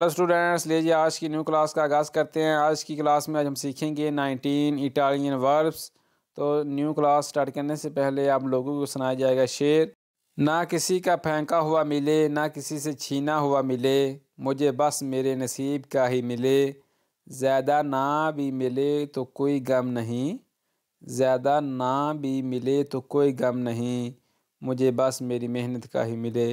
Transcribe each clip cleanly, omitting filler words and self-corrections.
Hello students, लीजिए आज की न्यू क्लास का आगाज़ करते हैं। आज की क्लास में आज हम सीखेंगे 19 इटालियन वर्ब्स। तो न्यू क्लास स्टार्ट करने से पहले आप लोगों को सुनाया जाएगा शेर। ना किसी का फेंका हुआ मिले, ना किसी से छीना हुआ मिले, मुझे बस मेरे नसीब का ही मिले। ज़्यादा ना भी मिले तो कोई गम नहीं, ज़्यादा ना भी मिले तो कोई गम नहीं, मुझे बस मेरी मेहनत का ही मिले।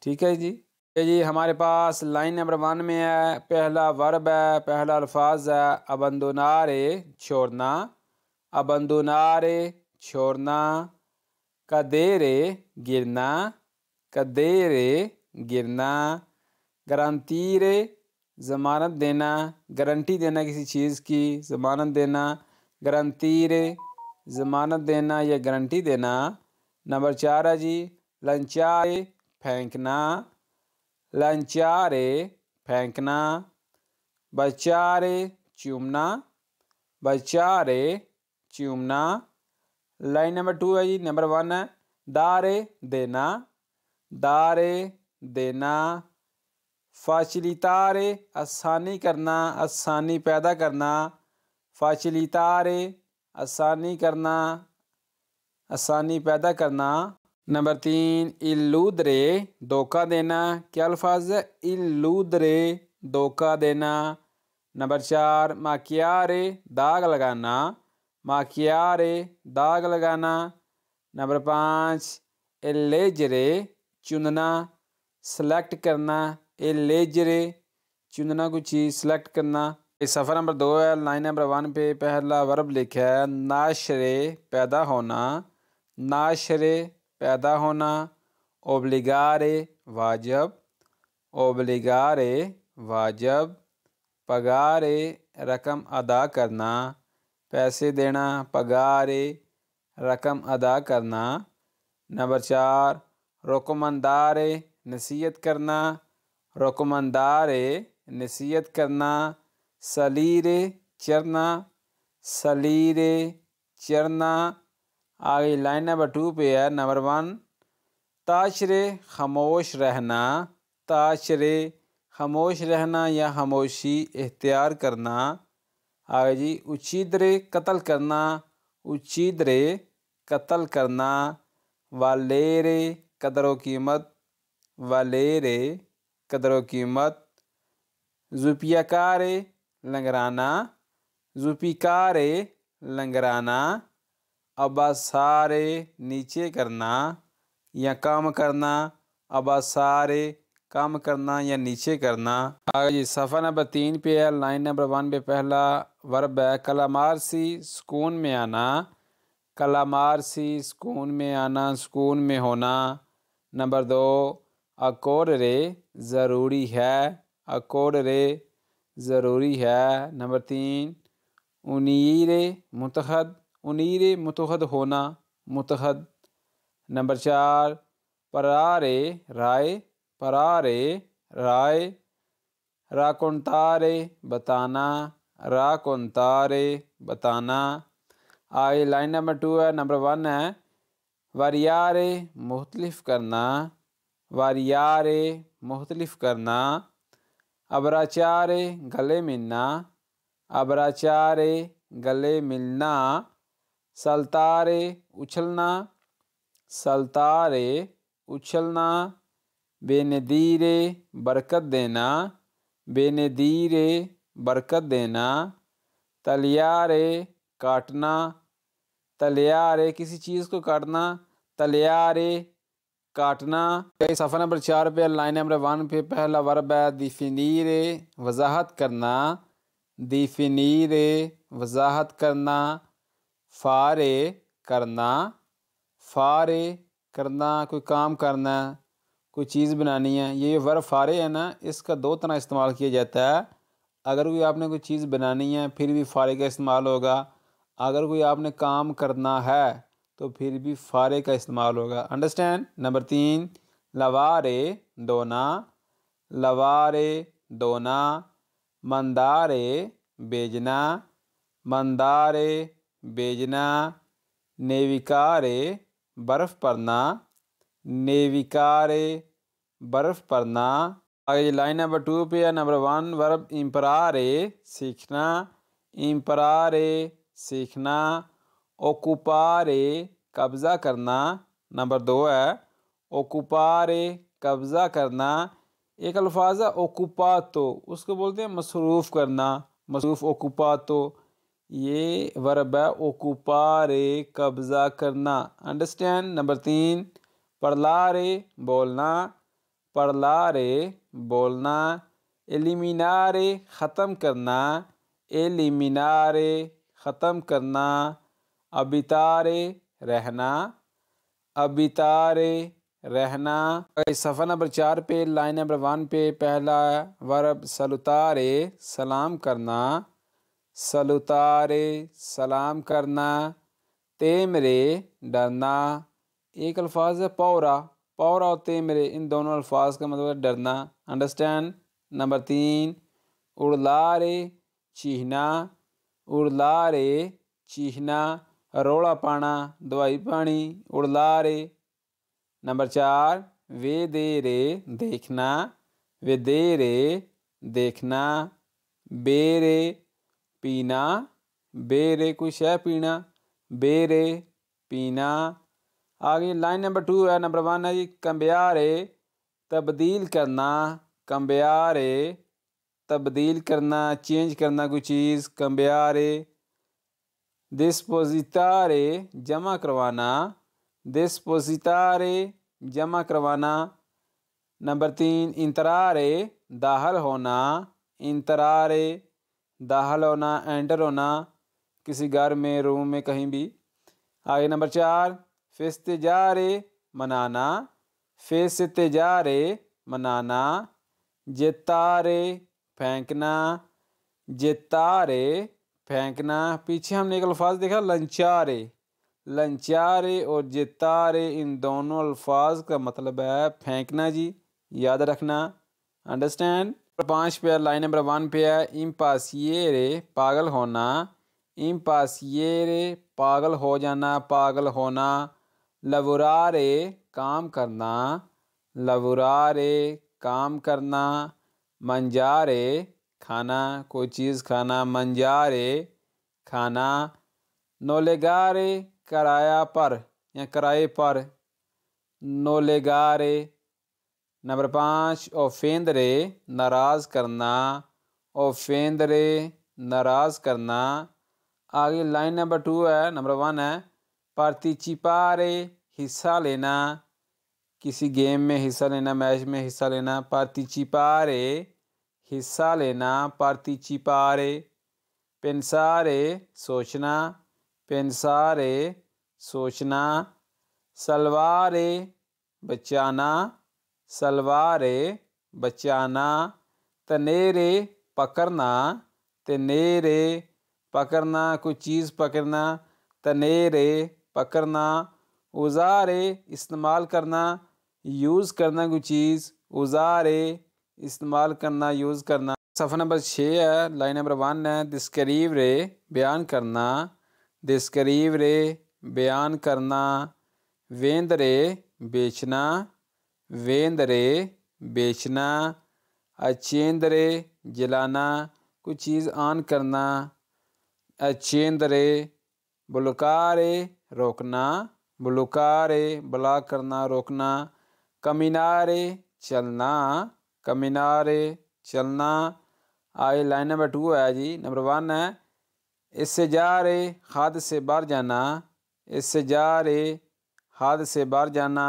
ठीक है जी। जी हमारे पास लाइन नंबर 1 में है, पहला वर्ब है, पहला अल्फाज है अबंदोनारे, छोड़ना। अबंदोनारे, छोड़ना। कदेरे, गिरना। कदेरे, गिरना। गारंटीरे, ज़मानत देना, गारंटी देना किसी चीज़ की, ज़मानत देना। गारंटीरे, ज़मानत देना या गारंटी देना। नंबर 4 है जी लंचाए, फेंकना। लंचारे, फेंकना। बचारे, चूमना। बचारे, चूमना। लाइन नंबर 2 है जी, नंबर 1 है दारे, देना। दारे, देना। फाचिलितारे, आसानी करना, आसानी पैदा करना। फाचिलितारे, आसानी करना, आसानी पैदा करना। नंबर 3 इल्लूदरे, धोखा देना। क्या अल्फाज है? इल्लूदरे, धोखा देना। नंबर 4 माकियारे, दाग लगाना। माकियारे, दाग लगाना। नंबर 5 एलेजरे, चुनना, सेलेक्ट करना। एलेजरे, चुनना, कोई चीज़ सेलेक्ट करना। सफ़र नंबर 2 है, लाइन नंबर 1 पे पहला वर्ब लिखा है नाशरे, पैदा होना। नाशरे, पैदा होना। ओब्लिगारे, वाजब। ओब्लिगारे, वाजब। पगारे, रकम अदा करना, पैसे देना। पगारे, रकम अदा करना। नंबर 4 रोकमंदारे, नसीहत करना। रोकमंदारे, नसीहत करना। सलीरे, चरना। सलीरे, चरना। आगे लाइन नंबर 2 पे है, नंबर 1 ताशरे, खामोश रहना। ताशरे, खामोश रहना या खामोशी इख्तियार करना। आगे जी उचिद्रे, कत्ल करना। उचिद्रे, कत्ल करना। वालेरे, कदर व कीमत। वालेरे, कदर व कीमत। जुपियाकारे, लंगराना। जुपिकारे, लंगराना। अबासारे, नीचे करना या कम करना। अबासारे, कम करना या नीचे करना। आगे जी सफ़ा नंबर 3 पे है, लाइन नंबर 1 पे पहला वर्ब है कलामारसी, सुकून में आना। कलामारसी, सुकून में आना, सुकून में होना। नंबर 2 अकोर्रे, ज़रूरी है। अकोर्रे, ज़रूरी है। नंबर 3 उनीरे, मुतहद। उनीरे, मुतहद होना, मुतहद। नंबर 4 परारे, राय। परारे, राय। राकोंतारे, बताना। राकोंतारे, बताना। आगे लाइन नंबर 2 है, नंबर 1 है वारियारे, मुख्तलिफ करना। वारियारे, मुख्तलिफ करना। अबराचारे, गले मिलना। अबराचारे, गले मिलना। सल्तारे, उछलना। सल्तारे, उछलना। बेनदीरे, बरकत देना। बेनदीरे, बरकत देना। तलियारे, काटना। तलियारे, किसी चीज़ को काटना। तलियारे, काटना। सफ़ा नंबर 4 पे लाइन नंबर 1 पे पहला वर्ब है डिफिनीरे, वजाहत करना। डिफिनीरे, वजाहत करना। फारे, करना। फारे, करना, कोई काम करना, कोई चीज़ बनानी है। ये वर्ब फारे है ना, इसका 2 तरह इस्तेमाल किया जाता है। अगर कोई आपने कोई चीज़ बनानी है फिर भी फारे का इस्तेमाल होगा। अगर कोई आपने काम करना है तो फिर भी फारे का इस्तेमाल होगा। अंडरस्टैंड। नंबर 3 लवारे, दोना। लवारे, दोना। मंदारे, बेजना। मंदारे, बेजना। नेविकारे, बर्फ़ पड़ना। नेविकारे, बर्फ़ पड़ना। आगे लाइन नंबर 2 पे है। नंबर 1 वर्ब इम्परारे सीखना, इम्परारे सीखना। ओकुपारे कब्ज़ा करना। नंबर 2 है ओकुपारे कब्ज़ा करना। एक अल्फाज है ओकुपातो, उसको बोलते हैं मसरूफ़ करना, मसरूफ़ ओकुपातो। ये वर्ब है ओकुपारे कब्ज़ा करना। अंडरस्टैंड। नंबर 3 पढ़लारे बोलना, पढ़लारे बोलना। एलिमिनारे ख़त्म करना, एलिमिनारे ख़त्म करना। अबितारे रहना, अबितारे रहना। सफ़ा नंबर 4 पे लाइन नंबर 1 पे पहला वर्ब सलुतारे सलाम करना, सलुतारे सलाम करना। तेमरे डरना। एक अल्फाज है पौरा, पौरा और तेमरे, इन दोनों अल्फाज का मतलब है डरना। अंडरस्टैंड। नंबर 3 उड़लारे चीहना, उड़लारे चीहना। रोड़ा पाना दवाई पानी, उड़लारे। नंबर 4 वे देरे देखना, वे देरे देखना। बेरे पीना, बेरे कोई शय पीना, बेरे पीना। आगे लाइन नंबर 2 है। नंबर 1 है जी कंब्यारे तब्दील करना, कंब्यारे तब्दील करना, चेंज करना कोई चीज़, कंब्यारे। डिस्पोजिटारे जमा करवाना, डिस्पोजिटारे जमा करवाना। नंबर 3 इंतरारे दाखिल होना, इंतरारे दाखिल होना, एंटर होना किसी घर में, रूम में, कहीं भी। आगे नंबर 4 फेस्तेजारे मनाना, फेस्तेजारे मनाना। जेतारे फेंकना, जेतारे फेंकना। पीछे हमने एक अल्फाज देखा लंचारे, लंचारे और जेतारे, इन दोनों अल्फाज का मतलब है फेंकना जी, याद रखना। अंडरस्टैंड। 5 पे लाइन नंबर 1 पे है इम्पासिएरे पागल होना, इम्पासिएरे पागल हो जाना, पागल होना। लवुरारे काम करना, लवुरारे काम करना। मंजारे खाना, कोई चीज़ खाना, मंजारे खाना। नोलेगारे किराया पर या किराए पर, नोलेगारे। नंबर 5 ओफेंदरे नाराज़ करना, ओफेंदरे नाराज़ करना। आगे लाइन नंबर 2 है। नंबर 1 है पार्टिचिपारे हिस्सा लेना, किसी गेम में हिस्सा लेना, मैच में हिस्सा लेना। पार्टिचिपारे हिस्सा लेना, पार्टिचिपारे। पेंसारे सोचना, पेंसारे सोचना। सलवारे बचाना, सलवारे बचाना। तनेरे पकड़ना, तनेरे पकड़ना, कोई चीज़ पकड़ना, तनेरे पकड़ना। औज़ारे इस्तेमाल करना, यूज़ करना कोई चीज़, औज़ारे इस्तेमाल करना, यूज़ करना। सफ़ा नंबर 6 है। लाइन नंबर 1 है डिस्क्रिवरे बयान करना, डिस्क्रिवरे बयान करना। वेंदरे बेचना, वेंदरे बेचना। अचेंदरे जलाना, कोई चीज़ ऑन करना, अचेंदरे। बुलकारे रोकना, बुलकारे ब्लॉक करना, रोकना। कमिनारे चलना, कमिनारे चलना। आगे लाइन नंबर 2 है जी। नंबर 1 है इससे जा रहे हद से बाहर जाना, इससे जा रहे हद से बाहर जाना।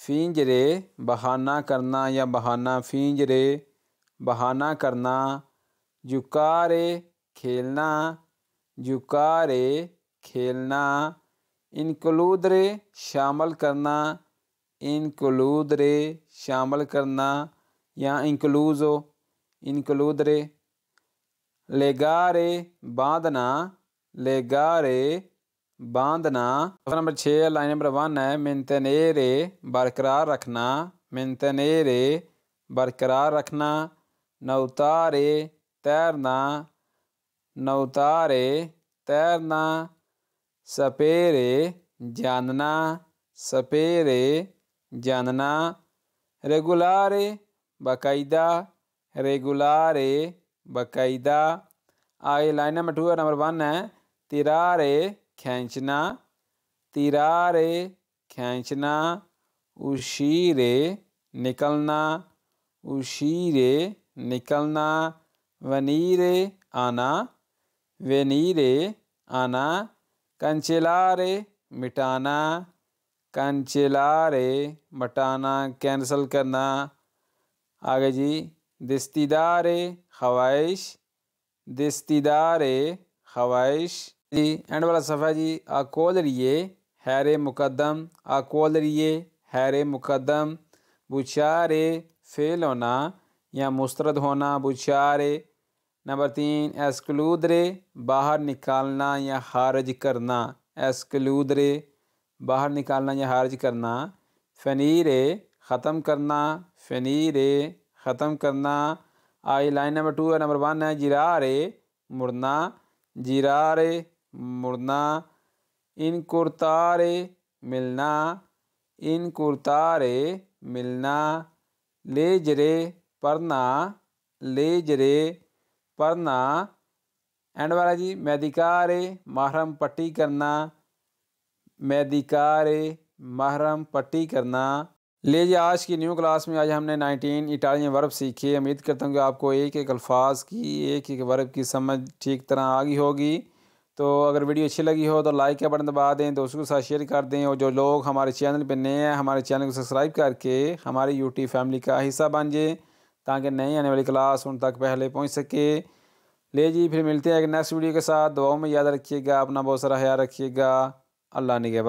फिंजरे बहाना करना या बहाना, फिंजरे बहाना करना। जुकारे खेलना, जुकारे खेलना। इंक्लूदरे शामिल करना, इंक्लूदरे शामिल करना या इंक्लूज़ो, इंक्लूदरे। लेगारे बांधना, लेगारे बांधना। नंबर 6 लाइन नंबर 1 है मेंटेनेरे बरकरार रखना, मेंटेनेरे बरकरार रखना। नौतारे तैरना, नौतारे तैरना। सपेरे जानना, सपेरे जानना। रेगुलारे बाकायदा, रेगुलारे बाकायदा। आगे लाइन नंबर 2 है, नंबर 1 है तिरारे खींचना, तिरारे खींचना। उशीरे निकलना, उशीरे निकलना। वनीरे आना, वेनीरे आना। कंचेलारे मिटाना, कंचेलारे मिटाना, कैंसल करना। आगे जी दिस्तीदारे ख्वाहिश, दिस्तीदारे ख्वाहिश जी। एंड वाला सफ़ा जी अकोलरिए हैरे मुकद्दम, अकोलरिए हैरे मुकद्दम। बुचारे फेल होना या मुस्तरद होना, बुचारे। नंबर 3 एस्क्लूदरे बाहर निकालना या खारिज करना, एस्क्लूदरे बाहर निकालना या खारिज करना। फ़नीरे ख़त्म करना, फ़नीरे ख़त्म करना। आई लाइन नंबर 2 है, नंबर 1 है जिरारे मुड़ना, जिरारे मुड़ना। इन कुर्तारे मिलना, इन कुर्तारे मिलना। लेजरे पढ़ना, लेजरे पढ़ना। एंड वाला जी मेडिकारे महरम पट्टी करना, मेडिकारे महरम पट्टी करना। ले जी आज की न्यू क्लास में आज हमने 19 इटालियन वर्ब सीखे। उम्मीद करता हूँ कि आपको एक एक अल्फाज की एक एक वर्ब की समझ ठीक तरह आ गई होगी। तो अगर वीडियो अच्छी लगी हो तो लाइक का बटन दबा दें, दोस्तों के साथ शेयर कर दें। और जो लोग हमारे चैनल पर नए हैं हमारे चैनल को सब्सक्राइब करके हमारी यूट्यूब फैमिली का हिस्सा बन जाए, ताकि नई आने वाली क्लास उन तक पहले पहुँच सके। ले जी फिर मिलते हैं एक नेक्स्ट वीडियो के साथ। दुआओं में याद रखिएगा, अपना बहुत सारा ख्याल रखिएगा। अल्लाह निगहबान।